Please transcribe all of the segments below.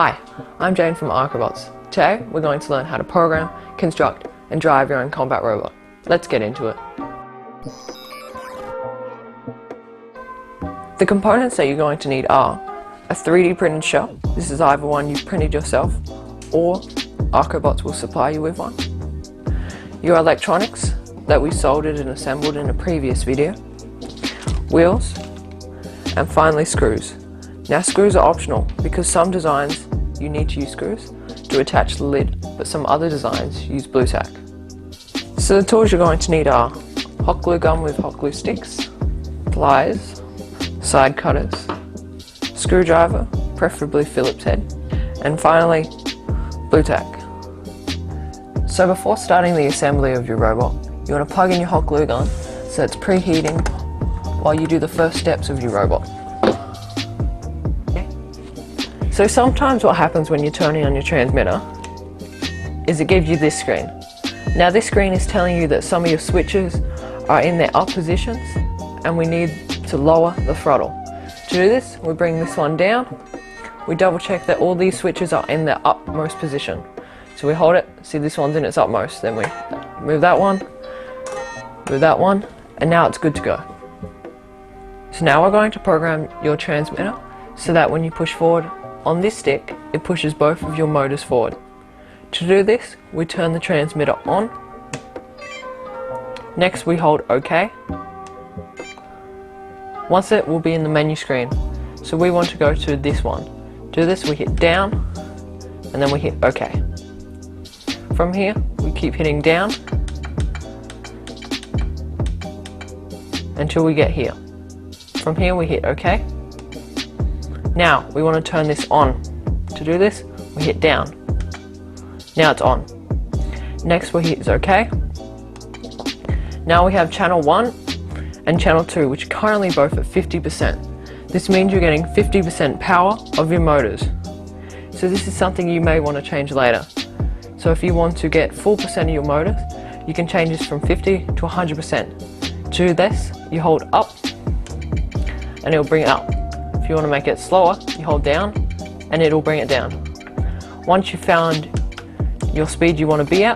Hi, I'm Jane from ARKObots. Today we're going to learn how to program, construct and drive your own combat robot. Let's get into it. The components that you're going to need are a 3D printed shell. This is either one you've printed yourself or ARKObots will supply you with one. Your electronics that we soldered and assembled in a previous video. Wheels, and finally screws. Now screws are optional because some designs you need to use screws to attach the lid, but some other designs use blue tack. So the tools you're going to need are hot glue gun with hot glue sticks, pliers, side cutters, screwdriver, preferably Phillips head, and finally blue tack. So before starting the assembly of your robot, you want to plug in your hot glue gun so it's preheating while you do the first steps of your robot. So sometimes what happens when you're turning on your transmitter is it gives you this screen. Now this screen is telling you that some of your switches are in their up positions and we need to lower the throttle. To do this, we bring this one down, we double check that all these switches are in their upmost position. So we hold it, see this one's in its utmost, then we move that one, and now it's good to go. So now we're going to program your transmitter so that when you push forward on this stick, it pushes both of your motors forward. To do this, we turn the transmitter on. Next we hold OK. Once it will be in the menu screen. So we want to go to this one. To do this we hit down and then we hit OK. From here we keep hitting down until we get here. From here we hit OK. Now we want to turn this on. To do this we hit down. Now it's on. Next we hit OK. Now we have channel 1 and channel 2, which are currently both at 50%. This means you're getting 50% power of your motors. So this is something you may want to change later. So if you want to get full percent of your motors, you can change this from 50 to 100%. To do this, you hold up and it'll bring it up. If you want to make it slower, you hold down and it'll bring it down. Once you've found your speed you want to be at,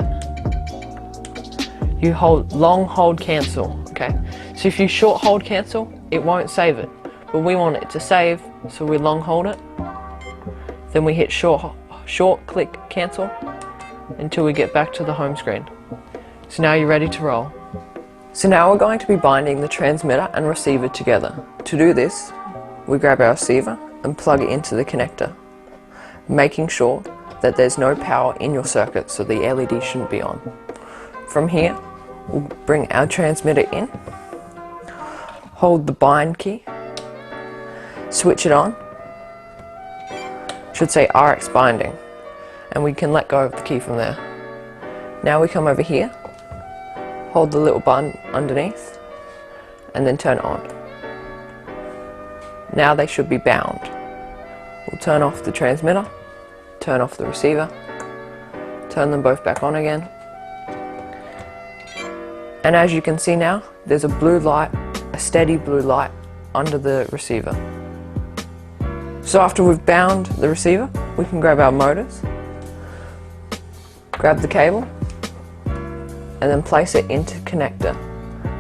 you hold long hold cancel. Okay, so if you short hold cancel, it won't save it, but we want it to save, so we long hold it. Then we hit short click cancel until we get back to the home screen. So now you're ready to roll. So now we're going to be binding the transmitter and receiver together. To do this, we grab our receiver and plug it into the connector, making sure that there's no power in your circuit, so the LED shouldn't be on. From here, we'll bring our transmitter in, hold the bind key, switch it on, should say RX binding, and we can let go of the key from there. Now we come over here, hold the little button underneath, and then turn it on. Now they should be bound. We'll turn off the transmitter, turn off the receiver, turn them both back on again. And as you can see now, there's a blue light, a steady blue light under the receiver. So after we've bound the receiver, we can grab our motors, grab the cable, and then place it into connector.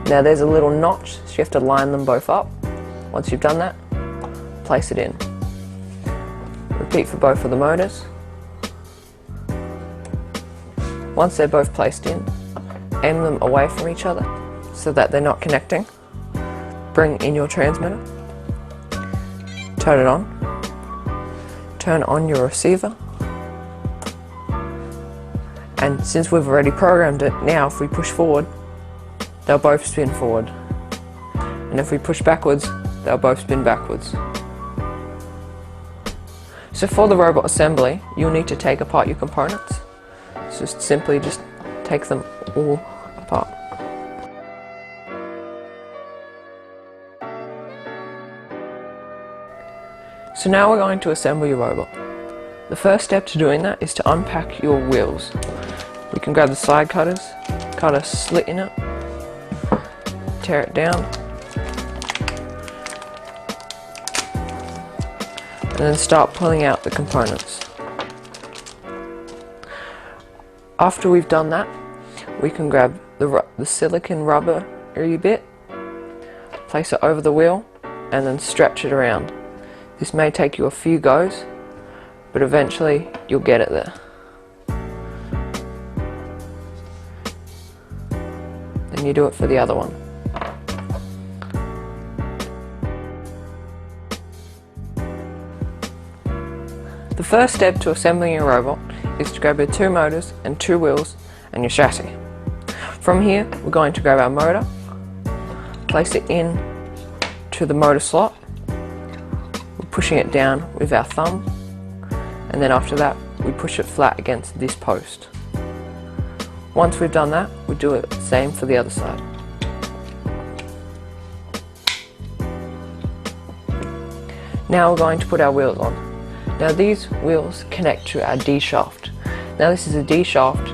Now there's a little notch, so you have to line them both up. Once you've done that, place it in. Repeat for both of the motors. Once they're both placed in, aim them away from each other so that they're not connecting. Bring in your transmitter, turn it on, turn on your receiver, and since we've already programmed it, now if we push forward, they'll both spin forward, and if we push backwards, they'll both spin backwards. So for the robot assembly, you'll need to take apart your components. So simply just take them all apart. So now we're going to assemble your robot. The first step to doing that is to unpack your wheels. We can grab the side cutters, cut a slit in it, tear it down, and then start pulling out the components. After we've done that, we can grab the silicone rubbery bit, place it over the wheel, and then stretch it around. This may take you a few goes, but eventually you'll get it there. Then you do it for the other one. The first step to assembling your robot is to grab your 2 motors and 2 wheels and your chassis. From here, we're going to grab our motor, place it in to the motor slot. We're pushing it down with our thumb, and then after that we push it flat against this post. Once we've done that, we do it the same for the other side. Now we're going to put our wheels on. Now these wheels connect to our D shaft. Now this is a D shaft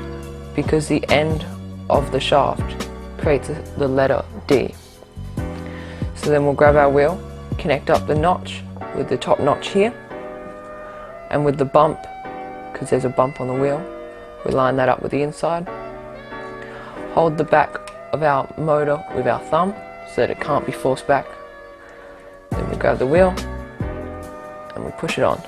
because the end of the shaft creates the letter D. So then we'll grab our wheel, connect up the notch with the top notch here, and with the bump, because there's a bump on the wheel, we line that up with the inside. Hold the back of our motor with our thumb so that it can't be forced back. Then we grab the wheel and we push it on.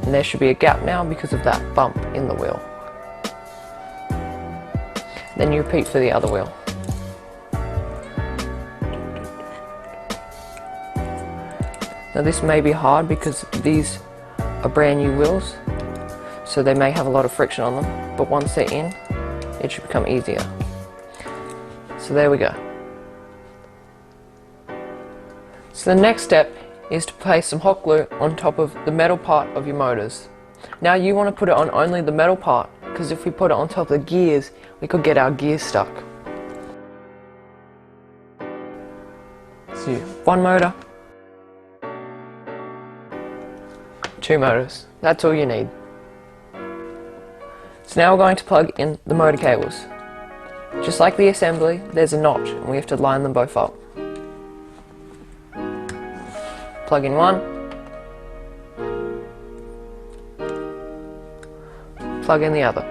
And there should be a gap now because of that bump in the wheel. Then you repeat for the other wheel. Now this may be hard because these are brand new wheels, so they may have a lot of friction on them, but once they're in, it should become easier. So there we go. So the next step is to place some hot glue on top of the metal part of your motors. Now you want to put it on only the metal part, because if we put it on top of the gears, we could get our gears stuck. So 1 motor, 2 motors, that's all you need. So now we're going to plug in the motor cables. Just like the assembly, there's a notch and we have to line them both up. Plug in 1, plug in the other.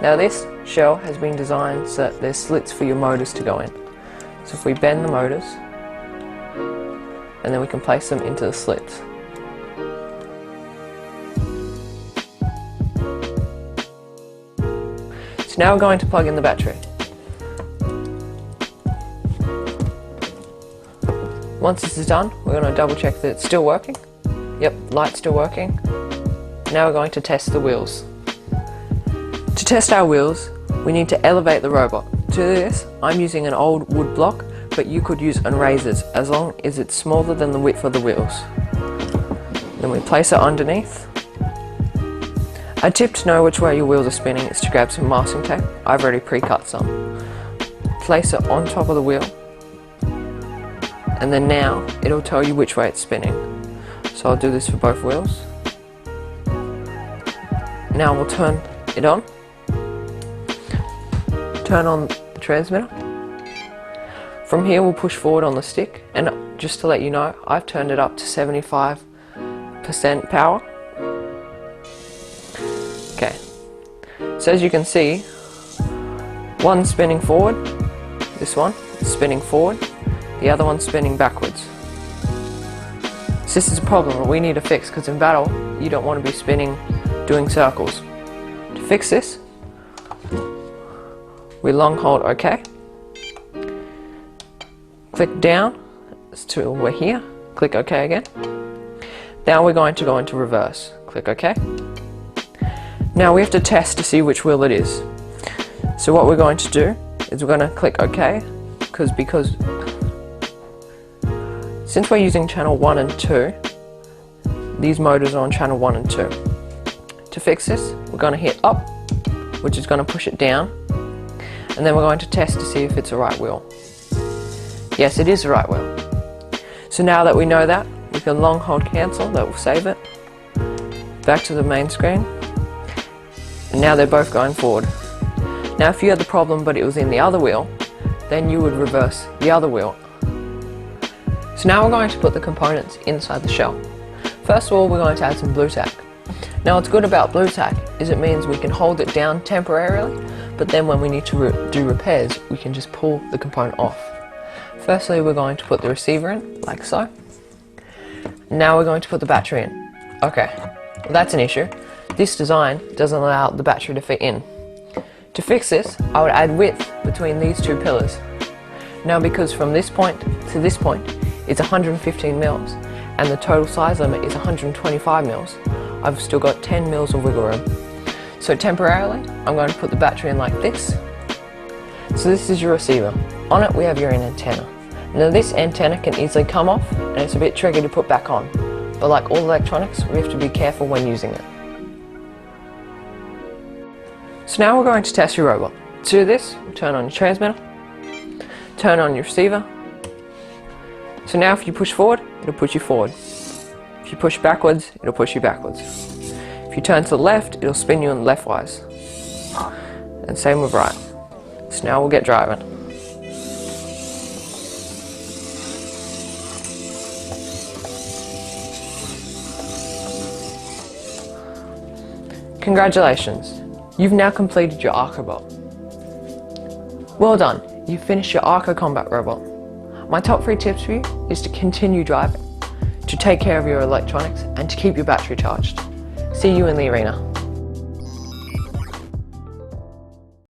Now this shell has been designed so that there's slits for your motors to go in. So if we bend the motors, and then we can place them into the slits. So now we're going to plug in the battery. Once this is done, we're going to double check that it's still working. Yep, light's still working. Now we're going to test the wheels. To test our wheels, we need to elevate the robot. To do this, I'm using an old wood block, but you could use razors as long as it's smaller than the width of the wheels. Then we place it underneath. A tip to know which way your wheels are spinning is to grab some masking tape. I've already pre-cut some. Place it on top of the wheel, and then now it'll tell you which way it's spinning. So I'll do this for both wheels. Now we'll turn it on. Turn on the transmitter. From here we'll push forward on the stick, and just to let you know, I've turned it up to 75% power. Okay, so as you can see, one's spinning forward, this one is spinning forward, the other one's spinning backwards. So this is a problem that we need to fix, because in battle you don't want to be spinning doing circles. To fix this, we long hold OK, click down till we're here, click OK again. Now we're going to go into reverse, click OK. Now we have to test to see which wheel it is. So what we're going to do is we're going to click OK, because since we're using channel 1 and 2, these motors are on channel 1 and 2. To fix this, we're going to hit up, which is going to push it down, and then we're going to test to see if it's the right wheel. Yes, it is the right wheel. So now that we know that, we can long hold cancel, that will save it. Back to the main screen, and now they're both going forward. Now if you had the problem but it was in the other wheel, then you would reverse the other wheel. So now we're going to put the components inside the shell. First of all, we're going to add some blue tack. Now what's good about blue tack is it means we can hold it down temporarily, but then when we need to do repairs, we can just pull the component off. Firstly, we're going to put the receiver in, like so. Now we're going to put the battery in. Okay, that's an issue. This design doesn't allow the battery to fit in. To fix this, I would add width between these two pillars. Now because from this point to this point, it's 115 mils, and the total size limit is 125 mils, I've still got 10 mils of wiggle room. So temporarily, I'm going to put the battery in like this. So this is your receiver. On it we have your antenna. Now this antenna can easily come off, and it's a bit tricky to put back on. But like all electronics, we have to be careful when using it. So now we're going to test your robot. To do this, turn on your transmitter, turn on your receiver. So now if you push forward, it'll push you forward. If you push backwards, it'll push you backwards. If you turn to the left, it'll spin you in leftwise. And same with right. So now we'll get driving. Congratulations, you've now completed your ARKObot. Well done, you've finished your ARKOcombat robot. My top 3 tips for you is to continue driving, to take care of your electronics, and to keep your battery charged. See you in the arena.